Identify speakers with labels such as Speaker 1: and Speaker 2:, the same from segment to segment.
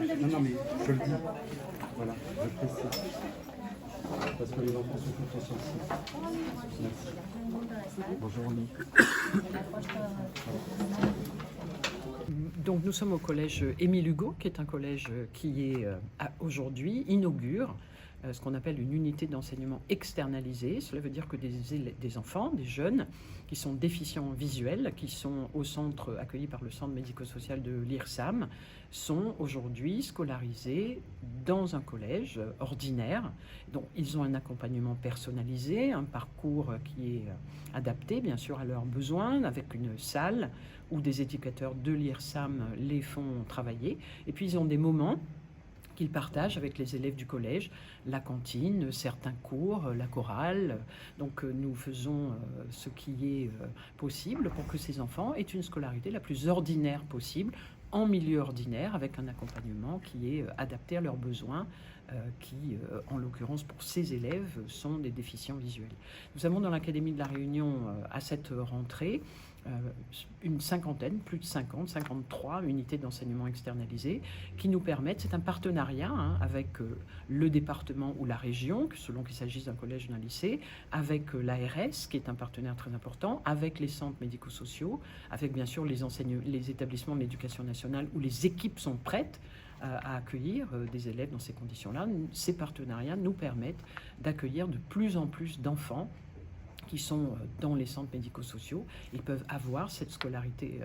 Speaker 1: Non, mais je le dis. Voilà, je précise. Parce que les enfants sont tous sensibles. Merci. Bonjour, Oli.
Speaker 2: Donc nous sommes au collège Émile Hugo, qui est un collège qui est aujourd'hui inaugure ce qu'on appelle une unité d'enseignement externalisée. Cela veut dire que des enfants, des jeunes qui sont déficients visuels, qui sont au centre accueillis par le centre médico-social de l'IRSAM, sont aujourd'hui scolarisés dans un collège ordinaire. Donc ils ont un accompagnement personnalisé, un parcours qui est adapté bien sûr à leurs besoins, avec une salle où des éducateurs de l'IRSAM les font travailler. Et puis ils ont des moments qu'ils partagent avec les élèves du collège, la cantine, certains cours, la chorale. Donc nous faisons ce qui est possible pour que ces enfants aient une scolarité la plus ordinaire possible, en milieu ordinaire, avec un accompagnement qui est adapté à leurs besoins, qui, en l'occurrence pour ces élèves, sont des déficients visuels. Nous avons dans l'Académie de la Réunion, à cette rentrée, une cinquantaine, plus de 50, 53 unités d'enseignement externalisées qui nous permettent, c'est un partenariat avec le département ou la région, selon qu'il s'agisse d'un collège ou d'un lycée, avec l'ARS, qui est un partenaire très important, avec les centres médico-sociaux, avec bien sûr les établissements de l'éducation nationale où les équipes sont prêtes à accueillir des élèves dans ces conditions-là. Ces partenariats nous permettent d'accueillir de plus en plus d'enfants qui sont dans les centres médico-sociaux. Ils peuvent avoir cette scolarité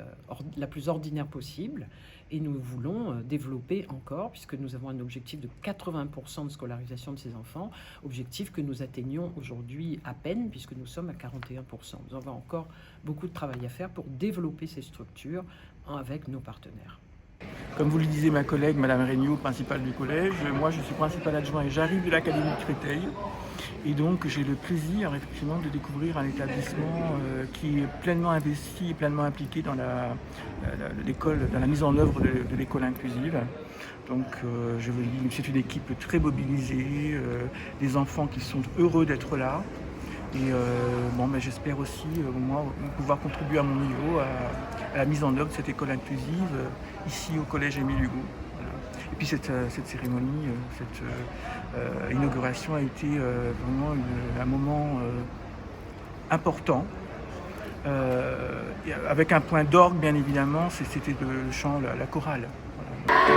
Speaker 2: la plus ordinaire possible et nous voulons développer encore, puisque nous avons un objectif de 80% de scolarisation de ces enfants, objectif que nous atteignons aujourd'hui à peine, puisque nous sommes à 41%. Nous avons encore beaucoup de travail à faire pour développer ces structures avec nos partenaires.
Speaker 3: Comme vous le disiez ma collègue, Madame Regnault, principale du collège, moi je suis principal adjoint et j'arrive de l'Académie de Créteil. Et donc j'ai le plaisir effectivement de découvrir un établissement qui est pleinement investi et pleinement impliqué dans l'école, dans la mise en œuvre de l'école inclusive. Donc je veux dire, c'est une équipe très mobilisée, des enfants qui sont heureux d'être là. Et j'espère aussi moi pouvoir contribuer à mon niveau à la mise en œuvre de cette école inclusive ici au collège Émile Hugo. Voilà. Et puis cette cérémonie, cette inauguration a été vraiment un moment important. Avec un point d'orgue bien évidemment, c'était le chant, la chorale. Voilà.